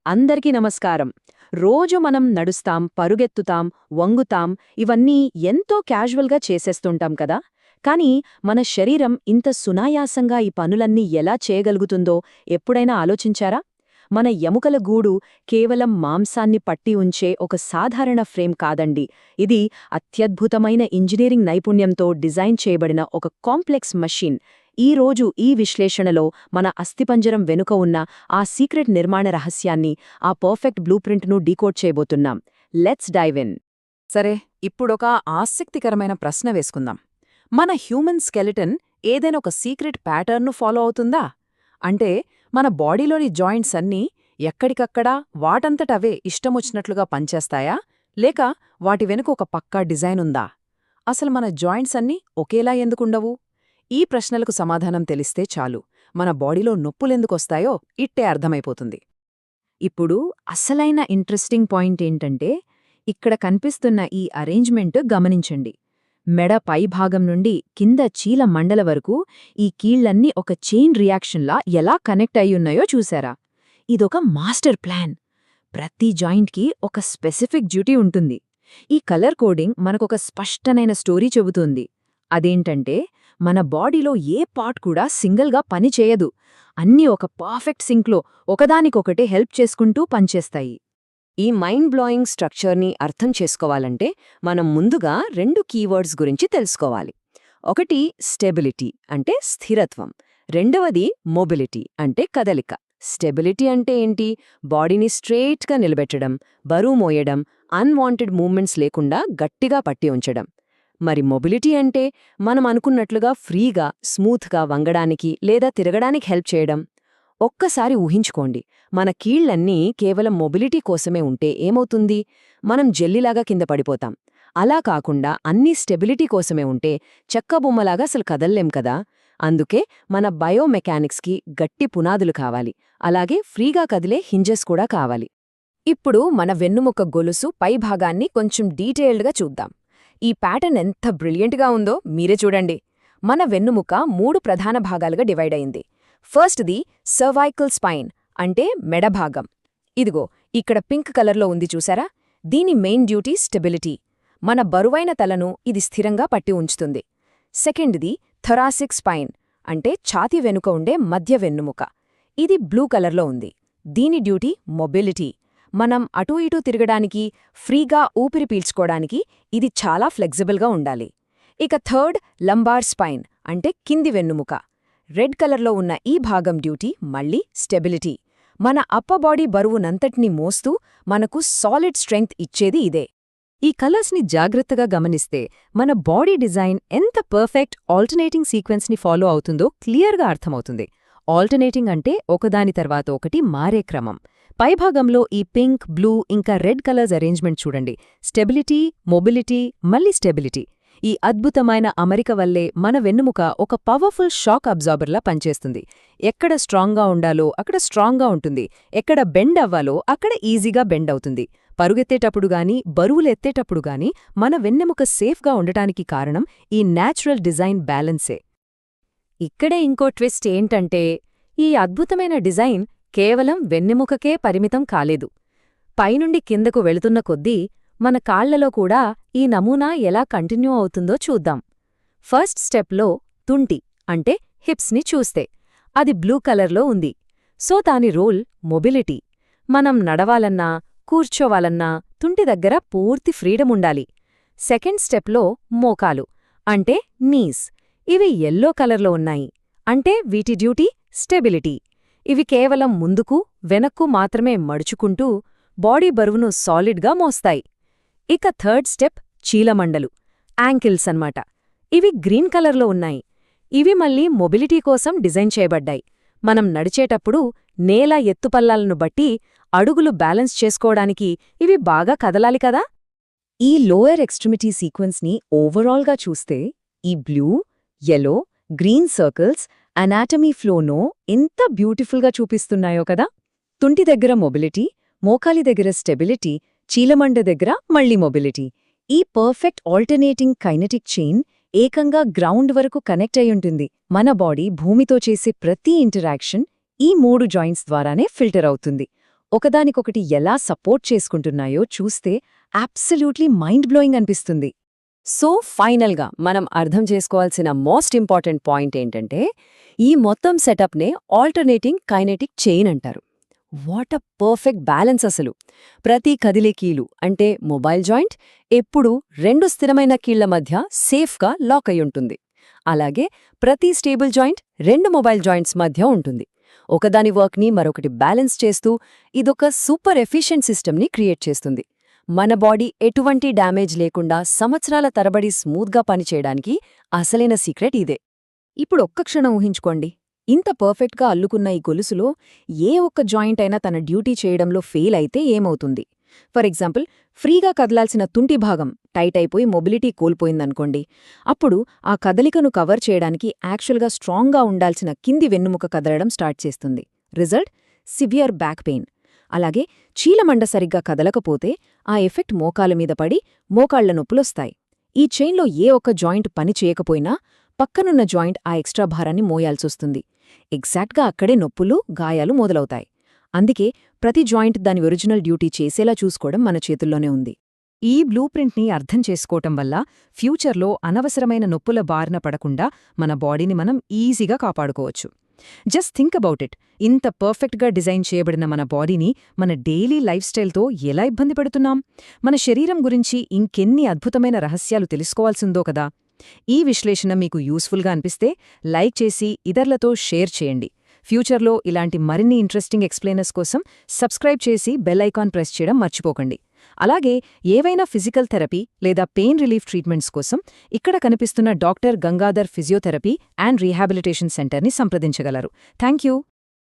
అందరికీ నమస్కారం. రోజు మనం నడుస్తాం, పరుగెత్తుతాం, వంగుతాం, ఇవన్నీ ఎంతో క్యాజువల్గా చేసేస్తుంటాం కదా. కానీ మన శరీరం ఇంత సునాయాసంగా ఈ పనులన్నీ ఎలా చేయగలుగుతుందో ఎప్పుడైనా ఆలోచించారా? మన ఎముకల గూడు కేవలం మాంసాన్ని పట్టి ఉంచే ఒక సాధారణ ఫ్రేమ్ కాదండి. ఇది అత్యద్భుతమైన ఇంజనీరింగ్ నైపుణ్యంతో డిజైన్ చేయబడిన ఒక కాంప్లెక్స్ మెషిన్. ఈ రోజు ఈ విశ్లేషణలో మన అస్థిపంజరం వెనుక ఉన్న ఆ సీక్రెట్ నిర్మాణ రహస్యాన్ని, ఆ పర్ఫెక్ట్ బ్లూప్రింట్ను డీకోడ్ చేయబోతున్నాం. Let's dive in. సరే, ఇప్పుడొక ఆసక్తికరమైన ప్రశ్న వేసుకుందాం. మన హ్యూమన్ స్కెలిటన్ ఏదైనా ఒక సీక్రెట్ ప్యాటర్న్ను ఫాలో అవుతుందా? అంటే మన బాడీలోని జాయింట్స్ అన్నీ ఎక్కడికక్కడా వాటంతటవే ఇష్టమొచ్చినట్లుగా పనిచేస్తాయా, లేక వాటి వెనుక ఒక పక్కా డిజైన్ ఉందా? అసలు మన జాయింట్స్ అన్నీ ఒకేలా ఎందుకుండవు? ఈ ప్రశ్నలకు సమాధానం తెలిస్తే చాలు, మన బాడీలో నొప్పులెందుకొస్తాయో ఇట్టే అర్థమైపోతుంది. ఇప్పుడు అసలైన ఇంట్రెస్టింగ్ పాయింట్ ఏంటంటే, ఇక్కడ కనిపిస్తున్న ఈ అరేంజ్మెంట్ గమనించండి. మెడ పైభాగం నుండి కింద చీల మండల వరకు ఈ కీళ్లన్నీ ఒక చైన్ రియాక్షన్లా ఎలా కనెక్ట్ అయ్యున్నాయో చూశారా? ఇదొక మాస్టర్ ప్లాన్. ప్రతి జాయింట్కి ఒక స్పెసిఫిక్ డ్యూటీ ఉంటుంది. ఈ కలర్ కోడింగ్ మనకొక స్పష్టమైన స్టోరీ చెబుతుంది. అదేంటంటే, మన బాడీలో ఏ పార్ట్ కూడా సింగిల్గా పనిచేయదు. అన్నీ ఒక పర్ఫెక్ట్ సింక్లో ఒకదానికొకటే హెల్ప్ చేసుకుంటూ పనిచేస్తాయి. ఈ మైండ్ బ్లోయింగ్ స్ట్రక్చర్ని అర్థం చేసుకోవాలంటే మనం ముందుగా 2 కీవర్డ్స్ గురించి తెలుసుకోవాలి. ఒకటి స్టెబిలిటీ అంటే స్థిరత్వం, రెండవది మొబిలిటీ అంటే కదలిక. స్టెబిలిటీ అంటే ఏంటి? బాడీని స్ట్రెయిట్గా నిలబెట్టడం, బరువు మోయడం, అన్వాంటెడ్ మూవ్మెంట్స్ లేకుండా గట్టిగా పట్టి ఉంచడం. మరి మొబిలిటీ అంటే మనం అనుకున్నట్లుగా ఫ్రీగా, స్మూత్గా వంగడానికి లేదా తిరగడానికి హెల్ప్ చేయడం. ఒక్కసారి ఊహించుకోండి, మన కీళ్లన్నీ కేవలం మొబిలిటీ కోసమే ఉంటే ఏమవుతుంది? మనం జెల్లీలాగా కింద పడిపోతాం. అలా కాకుండా అన్నీ స్టెబిలిటీ కోసమే ఉంటే చెక్కబొమ్మలాగా అసలు కదల్లేం కదా. అందుకే మన బయోమెకానిక్స్కి గట్టి పునాదులు కావాలి, అలాగే ఫ్రీగా కదిలే హింజెస్ కూడా కావాలి. ఇప్పుడు మన వెన్నుముక గొలుసు పైభాగాన్ని కొంచెం డీటెయిల్డ్గా చూద్దాం. ఈ ప్యాటర్న్ ఎంత బ్రిలియంట్గా ఉందో మీరే చూడండి. మన వెన్నుముక 3 ప్రధాన భాగాలుగా డివైడ్ అయింది. ఫస్ట్ది సర్వైకల్ స్పైన్ అంటే మెడభాగం. ఇదిగో ఇక్కడ పింక్ కలర్లో ఉంది చూసారా? దీని మెయిన్ డ్యూటీ స్టెబిలిటీ. మన బరువైన తలను ఇది స్థిరంగా పట్టి ఉంచుతుంది. సెకండ్ది థొరాసిక్ స్పైన్ అంటే ఛాతీ వెనుక ఉండే మధ్య వెన్నుముక. ఇది బ్లూ కలర్లో ఉంది. దీని డ్యూటీ మొబిలిటీ. మనం అటూ ఇటూ తిరగడానికి, ఫ్రీగా ఊపిరి పీల్చుకోవడానికి ఇది చాలా ఫ్లెక్సిబుల్గా ఉండాలి. ఇక థర్డ్ లంబార్ స్పైన్ అంటే కింది వెన్నుముక. రెడ్ కలర్లో ఉన్న ఈ భాగం డ్యూటీ మళ్ళీ స్టెబిలిటీ. మన అప్పర్ బాడీ బరువునంతటినీ మోస్తూ మనకు సాలిడ్ స్ట్రెంగ్త్ ఇచ్చేది ఇదే. ఈ కలర్స్ని జాగ్రత్తగా గమనిస్తే మన బాడీ డిజైన్ ఎంత పర్ఫెక్ట్ ఆల్టర్నేటింగ్ సీక్వెన్స్ని ఫాలో అవుతుందో క్లియర్గా అర్థమవుతుంది. ఆల్టర్నేటింగ్ అంటే ఒకదాని తర్వాత ఒకటి మారే క్రమం. పైభాగంలో ఈ పింక్, బ్లూ ఇంకా రెడ్ కలర్స్ అరేంజ్మెంట్ చూడండి. స్టెబిలిటీ, మొబిలిటీ, మళ్ళీ స్టెబిలిటీ. ఈ అద్భుతమైన అమరిక వల్లే మన వెన్నుముక ఒక పవర్ఫుల్ షాక్ అబ్జార్బర్లా పనిచేస్తుంది. ఎక్కడ స్ట్రాంగ్గా ఉండాలో అక్కడ స్ట్రాంగ్గా ఉంటుంది, ఎక్కడ బెండ్ అవ్వాలో అక్కడ ఈజీగా బెండ్ అవుతుంది. పరుగెత్తేటప్పుడు గానీ, బరువులెత్తేటప్పుడు గానీ మన వెన్నెముక సేఫ్గా ఉండటానికి కారణం ఈ న్యాచురల్ డిజైన్ బ్యాలెన్సే. ఇక్కడే ఇంకో ట్విస్ట్ ఏంటంటే, ఈ అద్భుతమైన డిజైన్ కేవలం వెన్నెముకకే పరిమితం కాలేదు. పైనుండి కిందకు వెళుతున్న కొద్దీ మన కాళ్లలో కూడా ఈ నమూనా ఎలా కంటిన్యూ అవుతుందో చూద్దాం. ఫస్ట్ స్టెప్లో తుంటి అంటే హిప్స్ని చూస్తే అది బ్లూ కలర్లో ఉంది. సో దాని రోల్ మొబిలిటీ. మనం నడవాలన్నా, కూర్చోవాలన్నా తుంటి దగ్గర పూర్తి ఫ్రీడమ్ ఉండాలి. సెకండ్ స్టెప్లో మోకాలు అంటే నీస్. ఇవి ఎల్లో కలర్లో ఉన్నాయి, అంటే వీటి డ్యూటీ స్టెబిలిటీ. ఇవి కేవలం ముందుకు, వెనక్కు మాత్రమే మడుచుకుంటూ బాడీ బరువును సాలిడ్గా మోస్తాయి. ఇక థర్డ్ స్టెప్ చీలమండలు, యాంకిల్స్ అన్నమాట. ఇవి గ్రీన్ కలర్లో ఉన్నాయి. ఇవి మళ్ళీ మొబిలిటీ కోసం డిజైన్ చేయబడ్డాయి. మనం నడిచేటప్పుడు నేల ఎత్తుపల్లాలను బట్టి అడుగులు బ్యాలెన్స్ చేసుకోవడానికి ఇవి బాగా కదలాలి కదా. ఈ లోయర్ ఎక్స్ట్రిమిటీ సీక్వెన్స్ని ఓవరాల్గా చూస్తే ఈ blue, yellow, green circles anatomy ఫ్లోనో ఎంత బ్యూటిఫుల్గా చూపిస్తున్నాయో కదా. తుంటి దగ్గర మొబిలిటీ, మోకాలి దగ్గర స్టెబిలిటీ, చీలమండ దగ్గర మళ్ళీ మొబిలిటీ. ఈ పర్ఫెక్ట్ ఆల్టర్నేటింగ్ కైనెటిక్ చైన్ ఏకంగా గ్రౌండ్ వరకు కనెక్ట్ అయ్యుంటుంది. మన బాడీ భూమితో చేసే ప్రతి ఇంటరాక్షన్ ఈ 3 జాయింట్స్ ద్వారానే ఫిల్టర్ అవుతుంది. ఒకదానికొకటి ఎలా సపోర్ట్ చేసుకుంటున్నాయో చూస్తే అబ్సల్యూట్లీ మైండ్ బ్లోయింగ్ అనిపిస్తుంది. సో ఫైనల్గా మనం అర్థం చేసుకోవాల్సిన మోస్ట్ ఇంపార్టెంట్ పాయింట్ ఏంటంటే, ఈ మొత్తం సెటప్నే ఆల్టర్నేటింగ్ కైనెటిక్ చైన్ అంటారు. వాట్ అ పర్ఫెక్ట్ బ్యాలెన్స్ అసలు! ప్రతి కదిలే కీలు అంటే మొబైల్ జాయింట్ ఎప్పుడూ రెండు స్థిరమైన కీళ్ల మధ్య సేఫ్గా లాక్ అయి ఉంటుంది. అలాగే ప్రతి స్టేబుల్ జాయింట్ రెండు మొబైల్ జాయింట్స్ మధ్య ఉంటుంది. ఒకదాని వర్క్ని మరొకటి బ్యాలెన్స్ చేస్తూ ఇదొక సూపర్ ఎఫిషియెంట్ సిస్టమ్ని క్రియేట్ చేస్తుంది. మన బాడీ ఎటువంటి డ్యామేజ్ లేకుండా సంవత్సరాల తరబడి స్మూత్గా పనిచేయడానికి అసలైన సీక్రెట్ ఇదే. ఇప్పుడు ఒక్క క్షణం ఊహించుకోండి, ఇంత పర్ఫెక్ట్గా అల్లుకున్న ఈ గొలుసులో ఏ ఒక్క జాయింట్ అయినా తన డ్యూటీ చేయడంలో ఫెయిల్ అయితే ఏమవుతుంది? ఫర్ ఎగ్జాంపుల్, ఫ్రీగా కదలాల్సిన తుంటి భాగం టైట్ అయిపోయి మొబిలిటీ కోల్పోయిందనుకోండి. అప్పుడు ఆ కదలికను కవర్ చేయడానికి యాక్చువల్గా స్ట్రాంగ్గా ఉండాల్సిన కింది వెన్నుముక కదలడం స్టార్ట్ చేస్తుంది. Result severe back pain. అలాగే చీలమండ సరిగ్గా కదలకపోతే ఆ ఎఫెక్ట్ మోకాల మీద పడి మోకాళ్ల నొప్పులొస్తాయి. ఈ చైన్లో ఏ ఒక్క జాయింట్ పని చేయకపోయినా పక్కనున్న జాయింట్ ఆ ఎక్స్ట్రా భారాన్ని మోయాల్సొస్తుంది. ఎగ్జాక్ట్గా అక్కడే నొప్పులు, గాయాలు మొదలవుతాయి. అందుకే ప్రతి జాయింట్ దాని ఒరిజినల్ డ్యూటీ చేసేలా చూసుకోవడం మన చేతుల్లోనే ఉంది. ఈ బ్లూ ప్రింట్ని అర్థం చేసుకోవటం వల్ల ఫ్యూచర్లో అనవసరమైన నొప్పుల బారిన పడకుండా మన బాడీని మనం ఈజీగా కాపాడుకోవచ్చు. Just think about it. ఇంత పర్ఫెక్ట్గా డిజైన్ చేయబడిన మన బాడీని మన డైలీ లైఫ్ స్టైల్తో ఎలా ఇబ్బంది పెడుతున్నాం? మన శరీరం గురించి ఇంకెన్ని అద్భుతమైన రహస్యాలు తెలుసుకోవాల్సిందో కదా. ఈ విశ్లేషణ మీకు యూస్ఫుల్గా అనిపిస్తే లైక్ చేసి ఇతరులతో షేర్ చేయండి. ఫ్యూచర్లో ఇలాంటి మరిన్ని ఇంట్రెస్టింగ్ ఎక్స్ప్లెయినర్స్ కోసం సబ్స్క్రైబ్ చేసి బెల్ ఐకాన్ ప్రెస్ చేయడం మర్చిపోకండి. అలాగే ఏవైనా ఫిజికల్ థెరపీ లేదా పెయిన్ రిలీఫ్ ట్రీట్మెంట్స్ కోసం ఇక్కడ కనిపిస్తున్న doctor Gangadhar physiotherapy and rehabilitation సెంటర్ని సంప్రదించగలరు. Thank you.